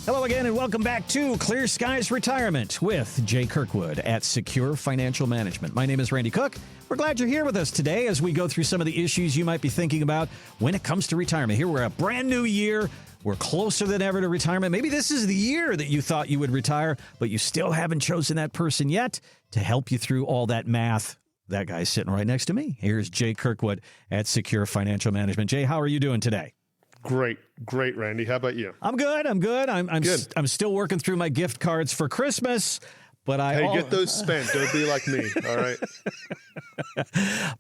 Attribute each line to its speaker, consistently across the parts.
Speaker 1: Hello again, and welcome back to Clear Skies Retirement with Jay Kirkwood at Secure Financial Management. My name is Randy Cook. We're glad you're here with us today as we go through some of the issues you might be thinking about when it comes to retirement. Here, we're a brand new year. We're closer than ever to retirement. Maybe this is the year that you thought you would retire, but you still haven't chosen that person yet to help you through all that math. That guy's sitting right next to me. Here's Jay Kirkwood at Secure Financial Management. Jay, how are you doing today?
Speaker 2: Great, Randy. How about you?
Speaker 1: I'm good. I'm
Speaker 2: Good.
Speaker 1: I'm still working through my gift cards for Christmas, but
Speaker 2: get those spent. Don't be like me. All right.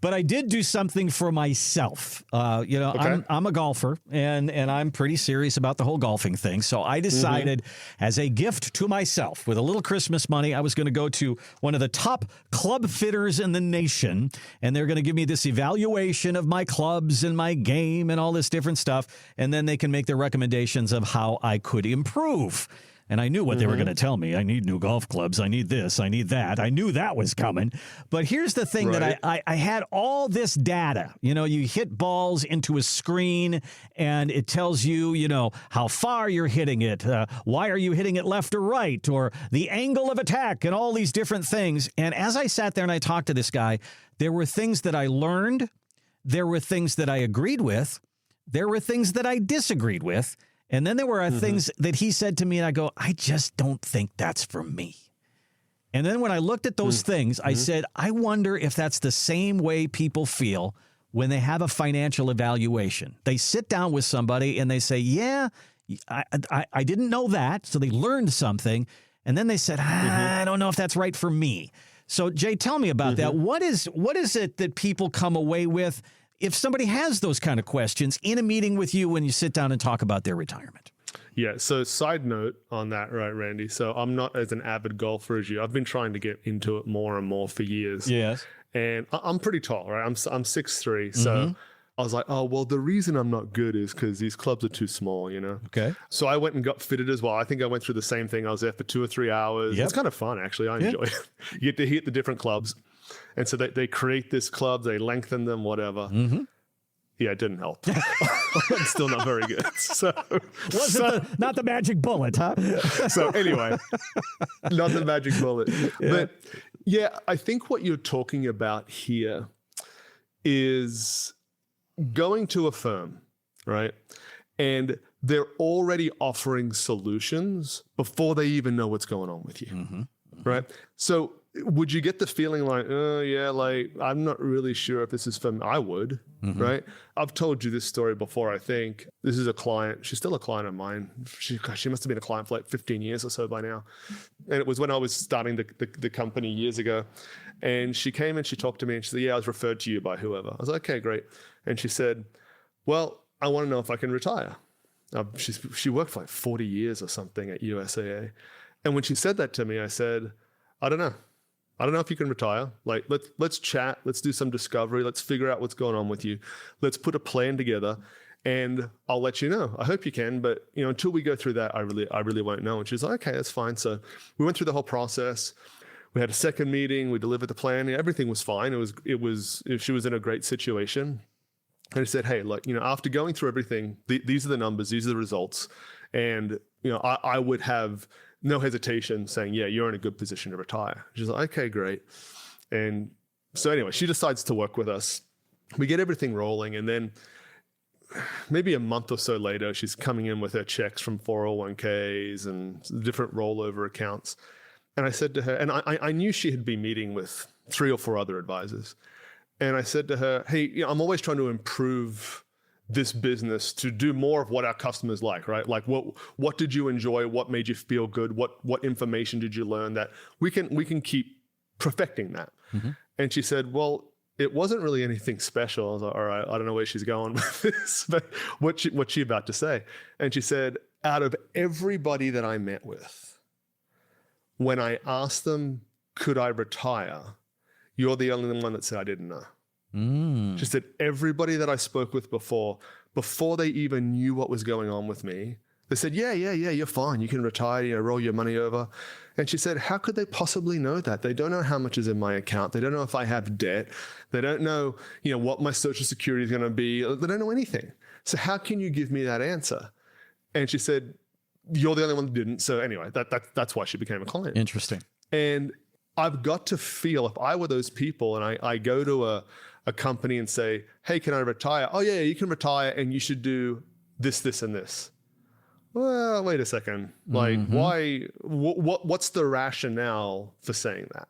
Speaker 1: But I did do something for myself.
Speaker 2: Okay.
Speaker 1: I'm a golfer, and I'm pretty serious about the whole golfing thing. So I decided as a gift to myself, with a little Christmas money, I was going to go to one of the top club fitters in the nation, and they're going to give me this evaluation of my clubs and my game and all this different stuff, and then they can make their recommendations of how I could improve. And I knew what they were going to tell me. I need new golf clubs. I need this. I need that. I knew that was coming. But here's the thing that I had all this data. You know, you hit balls into a screen and it tells you, how far you're hitting it. Why are you hitting it left or right? Or the angle of attack and all these different things. And as I sat there and I talked to this guy, there were things that I learned. There were things that I agreed with. There were things that I disagreed with. And then there were things that he said to me, and I go, I just don't think that's for me. And then when I looked at those things, I said, I wonder if that's the same way people feel when they have a financial evaluation. They sit down with somebody and they say, yeah, I didn't know that. So they learned something. And then they said, I don't know if that's right for me. So, Jay, tell me about that. What is it that people come away with if somebody has those kind of questions in a meeting with you when you sit down and talk about their retirement?
Speaker 2: Yeah. So side note on that, right, Randy? So I'm not as an avid golfer as you. I've been trying to get into it more and more for years.
Speaker 1: Yes.
Speaker 2: And I'm pretty tall, right? I'm 6'3". So I was like, oh, well, the reason I'm not good is because these clubs are too small,
Speaker 1: Okay.
Speaker 2: So I went and got fitted as well. I think I went through the same thing. I was there for 2 or 3 hours. It's kind of fun, actually. I enjoy it. You get to hit the different clubs. And so they create this club, they lengthen them, whatever. Yeah, it didn't help. I'm still not very good.
Speaker 1: Not the magic bullet, huh?
Speaker 2: So anyway, not the magic bullet. Yeah. But yeah, I think what you're talking about here is going to a firm, right? And they're already offering solutions before they even know what's going on with you, right? So would you get the feeling like, oh yeah, like I'm not really sure if this is for me? I would, right? I've told you this story before. I think this is a client. She's still a client of mine. She must have been a client for like 15 years or so by now. And it was when I was starting the company years ago. And she came and she talked to me and she said, yeah, I was referred to you by whoever. I was like, okay, great. And she said, well, I want to know if I can retire. She worked for like 40 years or something at USAA. And when she said that to me, I said, I don't know. I don't know if you can retire. Like, let's chat. Let's do some discovery. Let's figure out what's going on with you. Let's put a plan together, and I'll let you know. I hope you can, but until we go through that, I really won't know. And she's like, okay, that's fine. So we went through the whole process. We had a second meeting. We delivered the plan. Everything was fine. She was in a great situation. And I said, hey, look, after going through everything, these are the numbers. These are the results, and I would have no hesitation saying, yeah, you're in a good position to retire. She's like, okay, great. And so anyway, she decides to work with us. We get everything rolling. And then maybe a month or so later, she's coming in with her checks from 401ks and different rollover accounts. And I said to her, and I knew she had been meeting with 3 or 4 other advisors. And I said to her, hey, I'm always trying to improve this business to do more of what our customers like, right? Like what did you enjoy? What made you feel good? What information did you learn that we can keep perfecting that? And she said, well, it wasn't really anything special. I was like, all right, I don't know where she's going with this, but what's she about to say? And she said, out of everybody that I met with, when I asked them, could I retire? You're the only one that said I didn't know. She said, everybody that I spoke with before they even knew what was going on with me, they said, yeah, you're fine. You can retire, roll your money over. And she said, how could they possibly know that? They don't know how much is in my account. They don't know if I have debt. They don't know, what my Social Security is going to be. They don't know anything. So how can you give me that answer? And she said, you're the only one that didn't. So anyway, that's why she became a client.
Speaker 1: Interesting.
Speaker 2: And I've got to feel, if I were those people and I go to a company and say, hey, can I retire? Oh yeah, you can retire and you should do this, this, and this. Well, wait a second. Like, why? What's the rationale for saying that?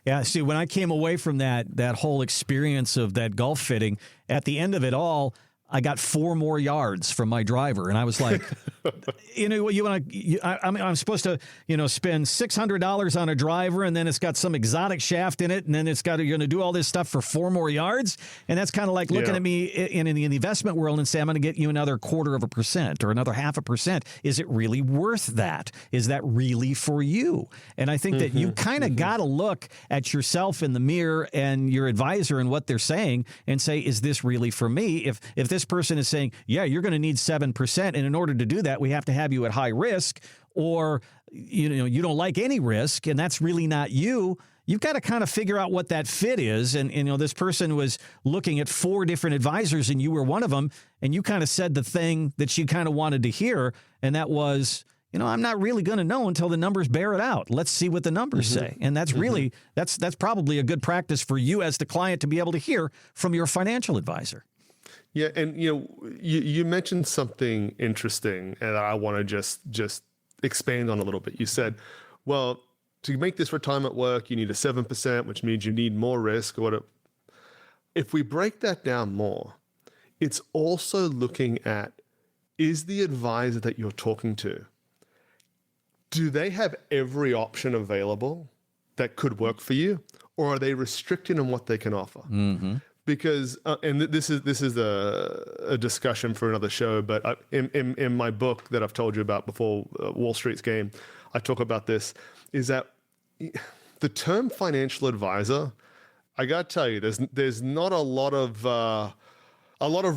Speaker 1: Yeah. See, when I came away from that whole experience of that golf fitting, at the end of it all, I got 4 more yards from my driver, and I was like, I'm supposed to, spend $600 on a driver, and then it's got some exotic shaft in it, and then you're going to do all this stuff for 4 more yards, and that's kind of like looking at me in the investment world and say, I'm going to get you another 0.25% or another 0.5%. Is it really worth that? Is that really for you? And I think that you kind of got to look at yourself in the mirror and your advisor and what they're saying, and say, is this really for me? If this person is saying, yeah, you're going to need 7%, and in order to do that, we have to have you at high risk, or you don't like any risk, and that's really not you. You've got to kind of figure out what that fit is. And this person was looking at 4 different advisors, and you were one of them, and you kind of said the thing that she kind of wanted to hear, and that was, I'm not really going to know until the numbers bear it out. Let's see what the numbers say. And that's really, that's probably a good practice for you as the client to be able to hear from your financial advisor.
Speaker 2: Yeah, and you mentioned something interesting, and I want to just expand on a little bit. You said, well, to make this retirement work, you need a 7%, which means you need more risk. Or whatever. If we break that down more, it's also looking at, is the advisor that you're talking to, do they have every option available that could work for you, or are they restricted on what they can offer? Because, and this is a discussion for another show, but in my book that I've told you about before, Wall Street's Game, I talk about this, is that the term financial advisor, I got to tell you, there's not a lot of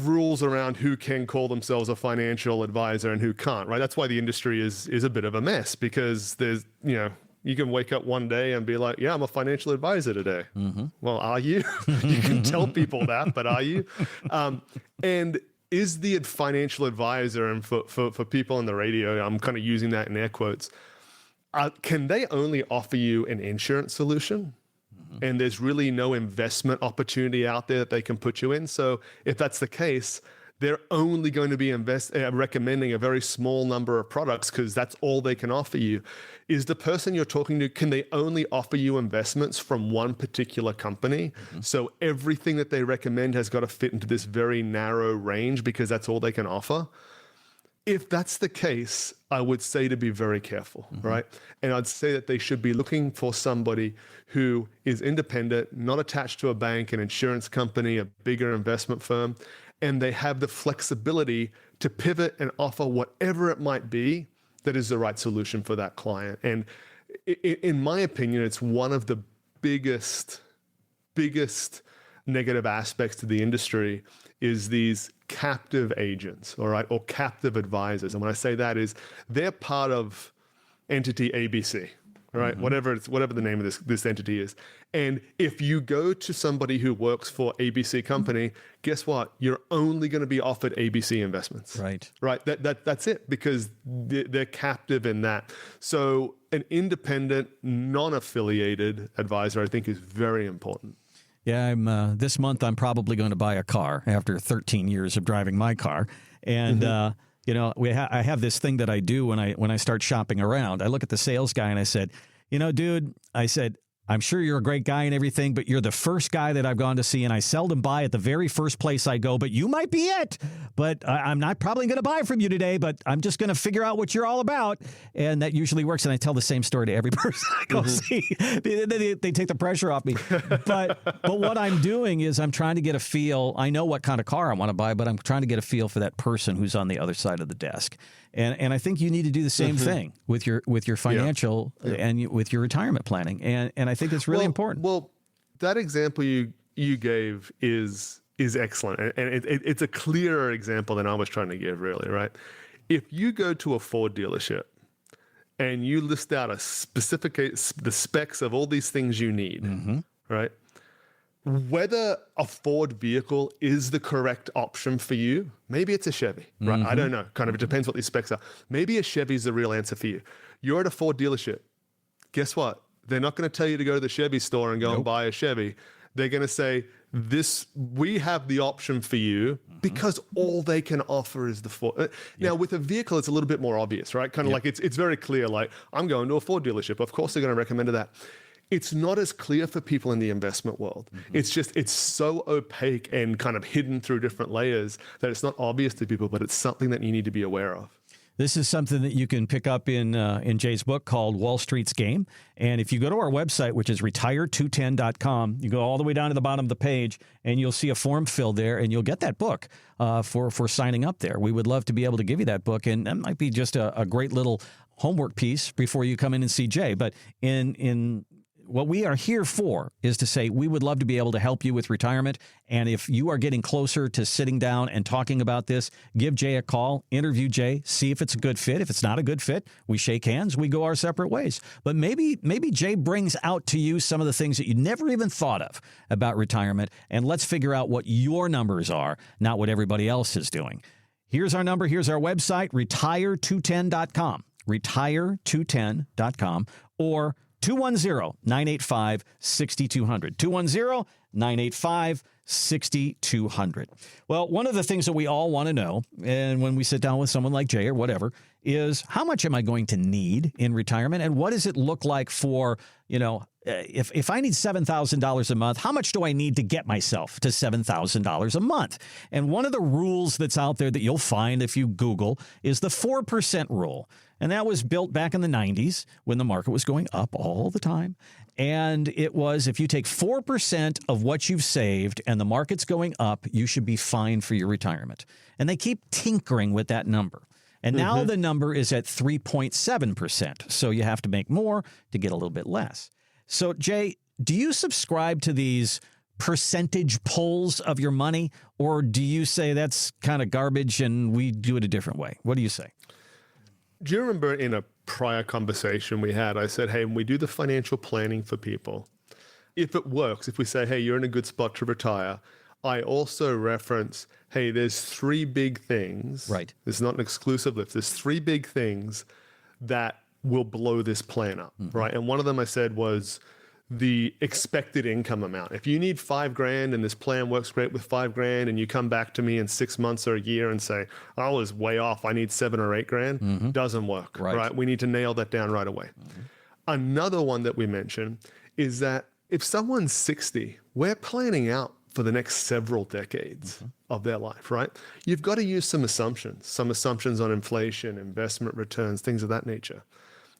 Speaker 2: rules around who can call themselves a financial advisor and who can't, right? That's why the industry is a bit of a mess, because there's, you can wake up one day and be like, yeah, I'm a financial advisor today. Well, are you? You can tell people that, but are you? And is the financial advisor, and for people on the radio, I'm kind of using that in air quotes, can they only offer you an insurance solution? And there's really no investment opportunity out there that they can put you in. So if that's the case, they're only going to be recommending a very small number of products because that's all they can offer you. Is the person you're talking to, can they only offer you investments from one particular company? So everything that they recommend has got to fit into this very narrow range because that's all they can offer? If that's the case, I would say to be very careful, right? And I'd say that they should be looking for somebody who is independent, not attached to a bank, an insurance company, a bigger investment firm, and they have the flexibility to pivot and offer whatever it might be that is the right solution for that client. And in my opinion, it's one of the biggest negative aspects to the industry is these captive agents, all right, or captive advisors. And when I say that is they're part of entity ABC, right? Whatever the name of this entity is. And if you go to somebody who works for ABC company, guess what? You're only going to be offered ABC investments.
Speaker 1: Right.
Speaker 2: That's it, because they're captive in that. So an independent, non-affiliated advisor, I think, is very important.
Speaker 1: Yeah, this month I'm probably going to buy a car after 13 years of driving my car. And I have this thing that I do when I start shopping around. I look at the sales guy and I said, dude, I said, I'm sure you're a great guy and everything, but you're the first guy that I've gone to see, and I seldom buy at the very first place I go, but you might be it. But I'm not probably going to buy from you today, but I'm just going to figure out what you're all about. And that usually works. And I tell the same story to every person I go see. They take the pressure off me. But what I'm doing is I'm trying to get a feel. I know what kind of car I want to buy, but I'm trying to get a feel for that person who's on the other side of the desk. And I think you need to do the same thing with your financial and with your retirement planning. And I think it's really important.
Speaker 2: Well, that example you gave is excellent. And it's a clearer example than I was trying to give, really, right? If you go to a Ford dealership and you list out the specs of all these things you need, right? whether a Ford vehicle is the correct option for you, maybe it's a Chevy, right? I don't know. Kind of, it depends what these specs are. Maybe a Chevy is the real answer for you. You're at a Ford dealership. Guess what? They're not going to tell you to go to the Chevy store and go and buy a Chevy. They're going to say, we have the option for you because all they can offer is the Ford. Now, with a vehicle, it's a little bit more obvious, right? Kind of like it's very clear, like, I'm going to a Ford dealership. Of course, they're going to recommend that. It's not as clear for people in the investment world. It's so opaque and kind of hidden through different layers that it's not obvious to people, but it's something that you need to be aware of.
Speaker 1: This is something that you can pick up in Jay's book called Wall Street's Game. And if you go to our website, which is retire210.com, you go all the way down to the bottom of the page and you'll see a form filled there and you'll get that book for signing up there. We would love to be able to give you that book. And that might be just a great little homework piece before you come in and see Jay. But in what we are here for is to say we would love to be able to help you with retirement. And if you are getting closer to sitting down and talking about this, give Jay a call, interview Jay, see if it's a good fit. If it's not a good fit, we shake hands, we go our separate ways. But maybe Jay brings out to you some of the things that you never even thought of about retirement. And let's figure out what your numbers are, not what everybody else is doing. Here's our number. Here's our website, retire210.com, retire210.com, or 210-985-6200. 210-985-6200. Well, one of the things that we all want to know, and when we sit down with someone like Jay or whatever, is how much am I going to need in retirement? And what does it look like for, if I need $7,000 a month, how much do I need to get myself to $7,000 a month? And one of the rules that's out there that you'll find if you Google is the 4% rule. And that was built back in the 90s when the market was going up all the time. And it was, if you take 4% of what you've saved and the market's going up, you should be fine for your retirement. And they keep tinkering with that number. And now the number is at 3.7%. So you have to make more to get a little bit less. So, Jay, do you subscribe to these percentage pulls of your money? Or do you say that's kind of garbage and we do it a different way? What do you say?
Speaker 2: Do you remember in a prior conversation we had, I said, hey, when we do the financial planning for people, if it works, if we say, hey, you're in a good spot to retire, I also reference, hey, there's three big things.
Speaker 1: Right.
Speaker 2: This is not an exclusive list. There's three big things that will blow this plan up, right? And one of them I said was the expected income amount. If you need $5,000 and this plan works great with $5,000 and you come back to me in 6 months or a year and say, I was way off, I need $7,000 or $8,000, doesn't work, right? We need to nail that down right away. Another one that we mentioned is that if someone's 60, we're planning out for the next several decades of their life, right? You've got to use some assumptions on inflation, investment returns, things of that nature.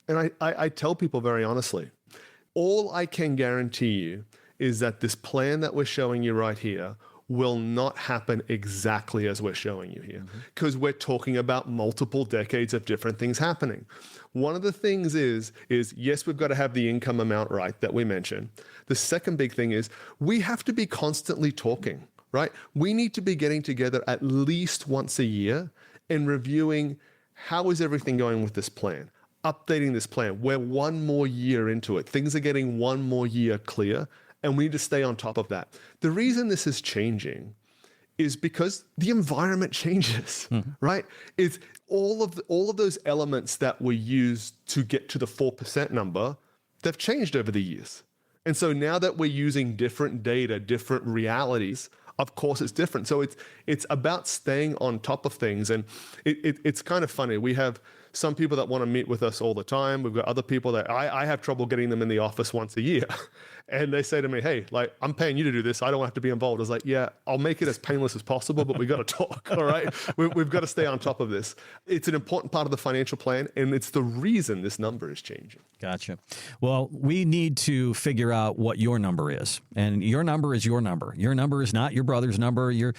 Speaker 2: And I tell people very honestly, all I can guarantee you is that this plan that we're showing you right here will not happen exactly as we're showing you here, because we're talking about multiple decades of different things happening. One of the things is yes, we've got to have the income amount right that we mentioned. The second big thing is we have to be constantly talking, right? We need to be getting together at least once a year and reviewing how is everything going with this plan, updating this plan. We're one more year into it. Things are getting one more year clear, and we need to stay on top of that. The reason this is changing is because the environment changes, right? It's all of those elements that were used to get to the 4% number, they've changed over the years. And so now that we're using different data, different realities, of course it's different. So it's about staying on top of things. And it's kind of funny. We have some people that want to meet with us all the time. We've got other people that I have trouble getting them in the office once a year. And they say to me, hey, like, I'm paying you to do this. I don't have to be involved. I was like, yeah, I'll make it as painless as possible, but we got to talk, all right? We've got to stay on top of this. It's an important part of the financial plan, and it's the reason this number is changing.
Speaker 1: Gotcha. Well, we need to figure out what your number is. And your number is your number. Your number is not your brother's number, your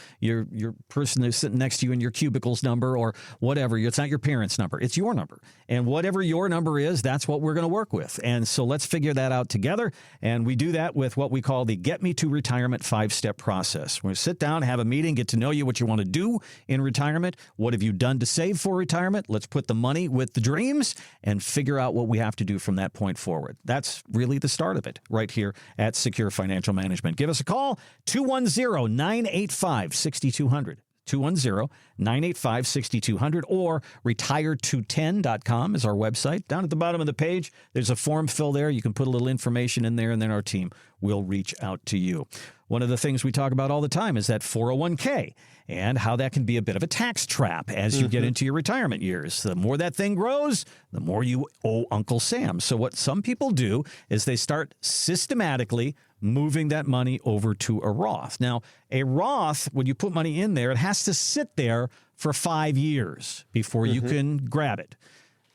Speaker 1: person who's sitting next to you in your cubicle's number or whatever. It's not your parents' number. It's your your number. And whatever your number is, that's what we're going to work with. And so let's figure that out together. And we do that with what we call the Get Me to Retirement 5-step process. We're going to sit down, have a meeting, get to know you, what you want to do in retirement. What have you done to save for retirement? Let's put the money with the dreams and figure out what we have to do from that point forward. That's really the start of it right here at Secure Financial Management. Give us a call, 210-985-6200. 210-985-6200 or retire210.com is our website. Down at the bottom of the page, there's a form fill there. You can put a little information in there, and then our team will reach out to you. One of the things we talk about all the time is that 401k and how that can be a bit of a tax trap as you get into your retirement years. The more that thing grows, the more you owe Uncle Sam. So what some people do is they start systematically moving that money over to a Roth. Now, a Roth, when you put money in there, it has to sit there for 5 years before you can grab it.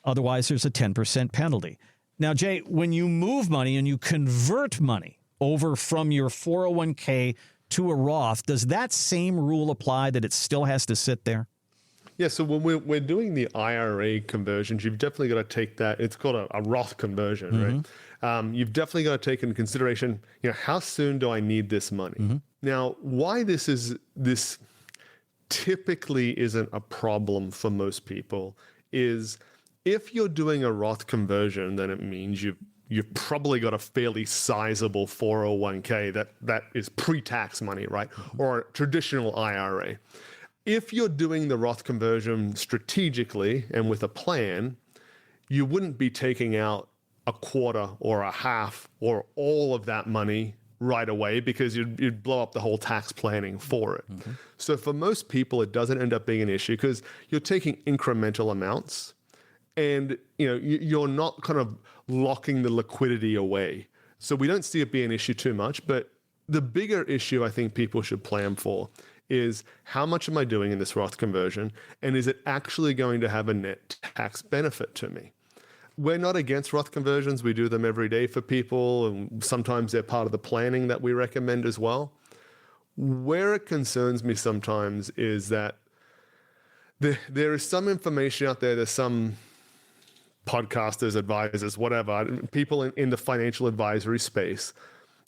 Speaker 1: Otherwise, there's a 10% penalty. Now, Jay, when you move money and you convert money over from your 401k to a Roth, does that same rule apply that it still has to sit there?
Speaker 2: Yeah, so when we're doing the IRA conversions, you've definitely got to take that. It's called a Roth conversion, right? You've definitely got to take into consideration, how soon do I need this money? Now, why this typically isn't a problem for most people is if you're doing a Roth conversion, then it means you've probably got a fairly sizable 401k that is pre-tax money, right? Or a traditional IRA. If you're doing the Roth conversion strategically and with a plan, you wouldn't be taking out a quarter or a half or all of that money right away because you'd blow up the whole tax planning for it. So for most people, it doesn't end up being an issue because you're taking incremental amounts and you're not kind of locking the liquidity away. So we don't see it being an issue too much, but the bigger issue I think people should plan for is how much am I doing in this Roth conversion, and is it actually going to have a net tax benefit to me? We're not against Roth conversions. We do them every day for people, and sometimes they're part of the planning that we recommend as well. Where it concerns me sometimes is that there is some information out there, there's some podcasters, advisors, whatever, people in the financial advisory space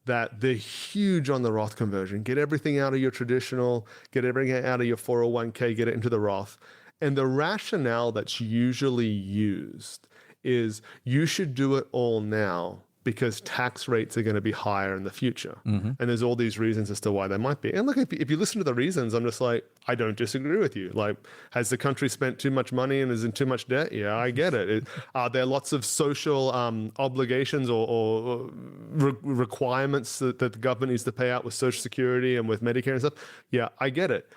Speaker 2: that they're huge on the Roth conversion. Get everything out of your traditional, get everything out of your 401k, get it into the Roth. And the rationale that's usually used is you should do it all now because tax rates are going to be higher in the future. And there's all these reasons as to why they might be. And look, if you listen to the reasons, I'm just like, I don't disagree with you. Like, has the country spent too much money and is in too much debt? Yeah, I get it. Are there lots of social obligations or requirements that the government needs to pay out with Social Security and with Medicare and stuff? Yeah, I get it.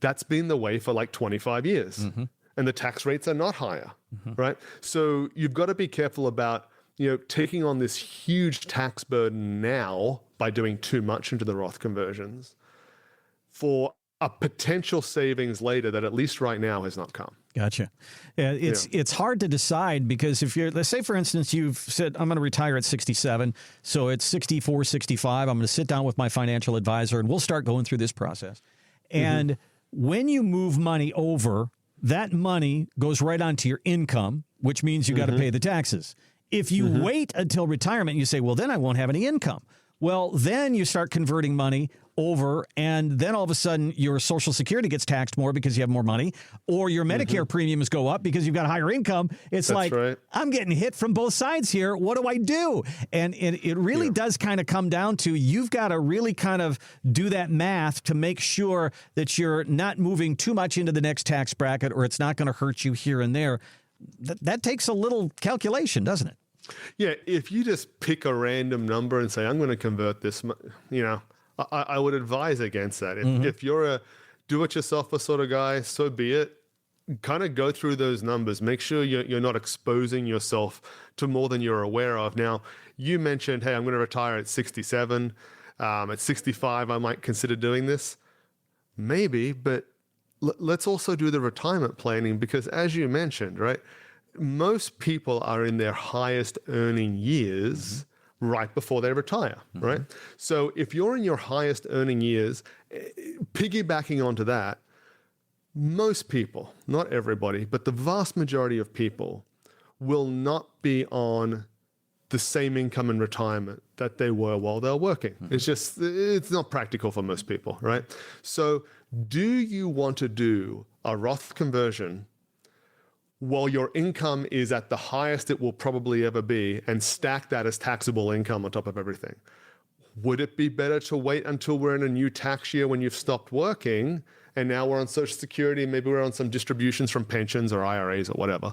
Speaker 2: That's been the way for like 25 years. And the tax rates are not higher, right? So you've got to be careful about taking on this huge tax burden now by doing too much into the Roth conversions for a potential savings later that at least right now has not come.
Speaker 1: Gotcha. Yeah, it's hard to decide because if you're, let's say, for instance, you've said, I'm going to retire at 67. So it's 64, 65. I'm going to sit down with my financial advisor and we'll start going through this process. And when you move money over, that money goes right onto your income, which means you got to pay the taxes. If you wait until retirement, you say, well, then I won't have any income. Well, then you start converting money over, and then all of a sudden your Social Security gets taxed more because you have more money, or your Medicare premiums go up because you've got a higher income. It's
Speaker 2: That's
Speaker 1: like,
Speaker 2: right.
Speaker 1: I'm getting hit from both sides here. What do I do? And it really does kind of come down to you've got to really kind of do that math to make sure that you're not moving too much into the next tax bracket or it's not going to hurt you here and there. That takes a little calculation, doesn't it?
Speaker 2: Yeah, if you just pick a random number and say, I'm going to convert this, I would advise against that. If you're a do-it-yourselfer sort of guy, so be it. Kind of go through those numbers. Make sure you're not exposing yourself to more than you're aware of. Now, you mentioned, hey, I'm going to retire at 67. At 65, I might consider doing this. Maybe, but let's also do the retirement planning because as you mentioned, right, most people are in their highest earning years right before they retire, right? So if you're in your highest earning years, piggybacking onto that, most people, not everybody, but the vast majority of people will not be on the same income in retirement that they were while they're working. It's not practical for most people, right? So do you want to do a Roth conversion while your income is at the highest it will probably ever be and stack that as taxable income on top of everything? Would it be better to wait until we're in a new tax year when you've stopped working and now we're on Social Security, maybe we're on some distributions from pensions or IRAs or whatever,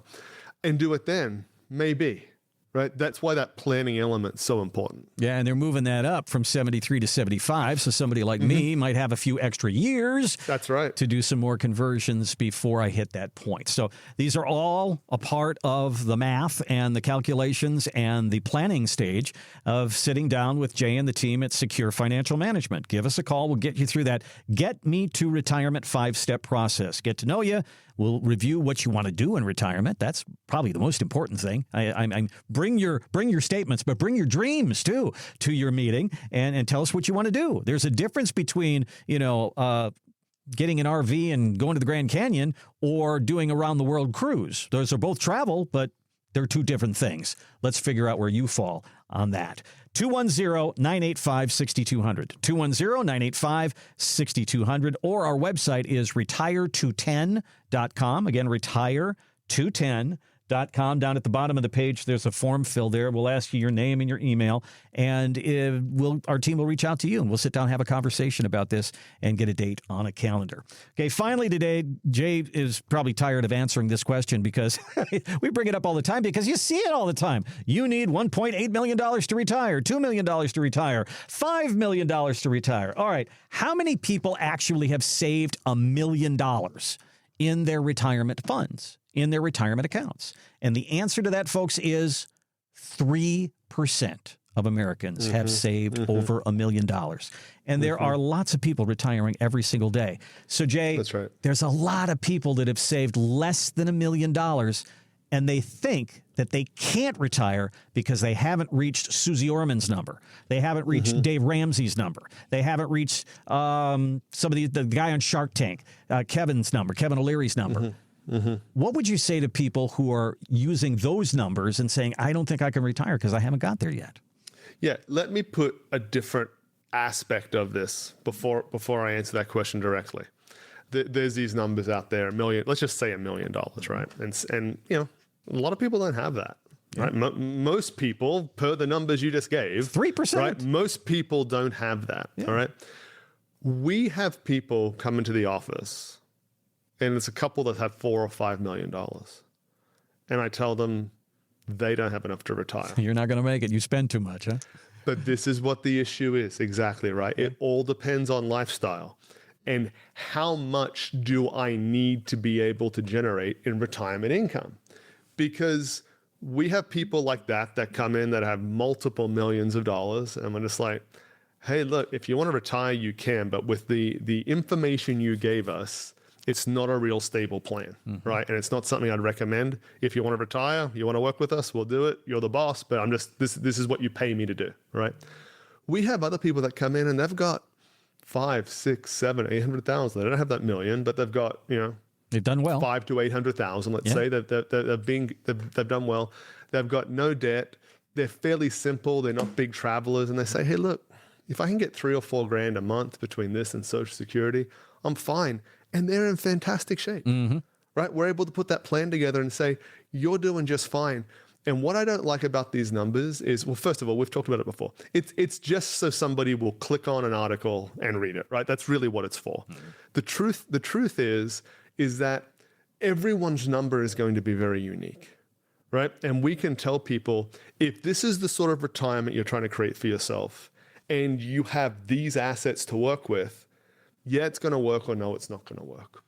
Speaker 2: and do it then? Maybe. Right? That's why that planning element's so important.
Speaker 1: Yeah, and they're moving that up from 73 to 75, so somebody like me might have a few extra years.
Speaker 2: That's right.
Speaker 1: To do some more conversions before I hit that point. So these are all a part of the math and the calculations and the planning stage of sitting down with Jay and the team at Secure Financial Management. Give us a call. We'll get you through that Get Me to Retirement 5-step process. Get to know you. We'll review what you want to do in retirement. That's probably the most important thing. I bring your statements, but bring your dreams too to your meeting and tell us what you want to do. There's a difference between, getting an RV and going to the Grand Canyon or doing a round the world cruise. Those are both travel, but they're two different things. Let's figure out where you fall on that. 210-985-6200. 210-985-6200. Or our website is retire210.com. Again, retire210.com. Down at the bottom of the page, there's a form filled there. We'll ask you your name and your email, and our team will reach out to you, and we'll sit down and have a conversation about this and get a date on a calendar. Okay, finally today, Jay is probably tired of answering this question because we bring it up all the time because you see it all the time. You need $1.8 million to retire, $2 million to retire, $5 million to retire. All right, how many people actually have saved $1 million in their retirement funds, in their retirement accounts? And the answer to that, folks, is 3% of Americans have saved over $1 million. And there are lots of people retiring every single day. So, Jay,
Speaker 2: that's right.
Speaker 1: There's a lot of people that have saved less than $1 million, and they think that they can't retire because they haven't reached Susie Orman's number. They haven't reached Dave Ramsey's number. They haven't reached the guy on Shark Tank, Kevin O'Leary's number. What would you say to people who are using those numbers and saying, I don't think I can retire because I haven't got there yet?
Speaker 2: Yeah, let me put a different aspect of this before I answer that question directly. There's these numbers out there, let's just say $1 million, right? And a lot of people don't have that, right? Most people, per the numbers you just gave,
Speaker 1: 3%,
Speaker 2: right? Most people don't have that, all right? We have people come into the office, and it's a couple that have $4 or $5 million, and I tell them they don't have enough to retire.
Speaker 1: You're not going to make it. You spend too much, huh?
Speaker 2: But this is what the issue is. Exactly right. It all depends on lifestyle. And how much do I need to be able to generate in retirement income? Because we have people like that come in that have multiple millions of dollars. And we're just like, hey, look, if you want to retire, you can. But with the information you gave us, it's not a real stable plan, right? And it's not something I'd recommend. If you want to retire, you want to work with us, we'll do it. You're the boss, but this is what you pay me to do, right? We have other people that come in and they've got 5, 6, 7, 800,000. They don't have that million, but they've got,
Speaker 1: they've done well.
Speaker 2: 5 to 800,000. Let's say they've done well. They've got no debt. They're fairly simple. They're not big travelers, and they say, hey, look, if I can get $3 or $4 grand a month between this and Social Security, I'm fine. And they're in fantastic shape, right? We're able to put that plan together and say, you're doing just fine. And what I don't like about these numbers is, well, first of all, we've talked about it before. It's just so somebody will click on an article and read it, right? That's really what it's for. The truth is that everyone's number is going to be very unique, right? And we can tell people, if this is the sort of retirement you're trying to create for yourself and you have these assets to work with, yeah, it's going to work, or no, it's not going to work.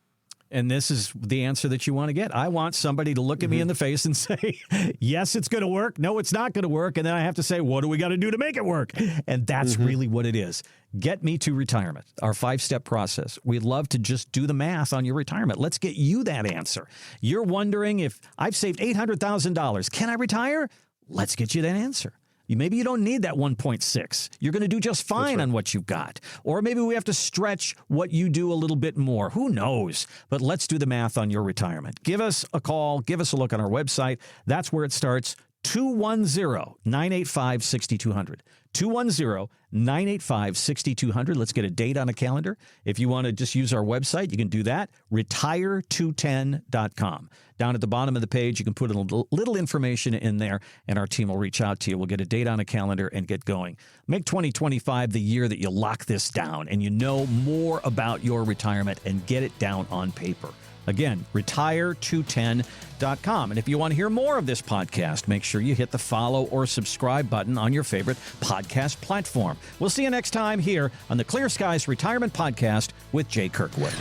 Speaker 1: And this is the answer that you want to get. I want somebody to look at me in the face and say, yes, it's going to work. No, it's not going to work. And then I have to say, what do we got to do to make it work? And that's really what it is. Get Me to Retirement, our 5-step process. We'd love to just do the math on your retirement. Let's get you that answer. You're wondering, if I've saved $800,000, can I retire? Let's get you that answer. Maybe you don't need that 1.6. You're going to do just fine on what you've got. Or maybe we have to stretch what you do a little bit more. Who knows? But let's do the math on your retirement. Give us a call. Give us a look on our website. That's where it starts. 210-985-6200. 210-985-6200. Let's get a date on a calendar. If you want to just use our website, you can do that. Retire210.com. Down at the bottom of the page, you can put a little information in there, and our team will reach out to you. We'll get a date on a calendar and get going. Make 2025 the year that you lock this down and you know more about your retirement and get it down on paper. Again, retire210.com. And if you want to hear more of this podcast, make sure you hit the follow or subscribe button on your favorite podcast platform. We'll see you next time here on the Clear Skies Retirement Podcast with Jay Kirkwood.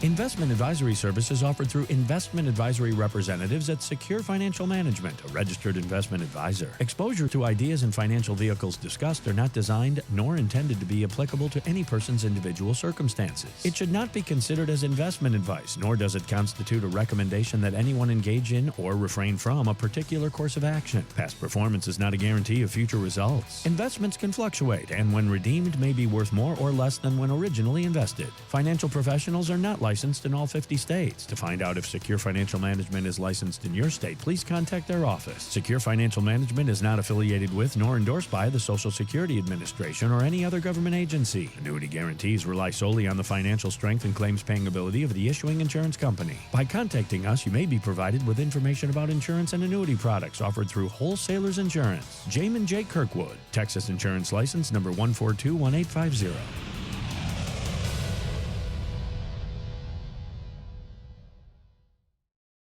Speaker 3: Investment advisory services offered through investment advisory representatives at Secure Financial Management, a registered investment advisor. Exposure to ideas and financial vehicles discussed are not designed nor intended to be applicable to any person's individual circumstances. It should not be considered as investment advice, nor does it constitute a recommendation that anyone engage in or refrain from a particular course of action. Past performance is not a guarantee of future results. Investments can fluctuate, and when redeemed may be worth more or less than when originally invested. Financial professionals are not licensed in all 50 states. To find out if Secure Financial Management is licensed in your state, please contact their office. Secure Financial Management is not affiliated with nor endorsed by the Social Security Administration or any other government agency. Annuity guarantees rely solely on the financial strength and claims-paying ability of the issuing insurance company. By contacting us, you may be provided with information about insurance and annuity products offered through Wholesalers Insurance. Jamin J. Kirkwood, Texas Insurance License number 1421850.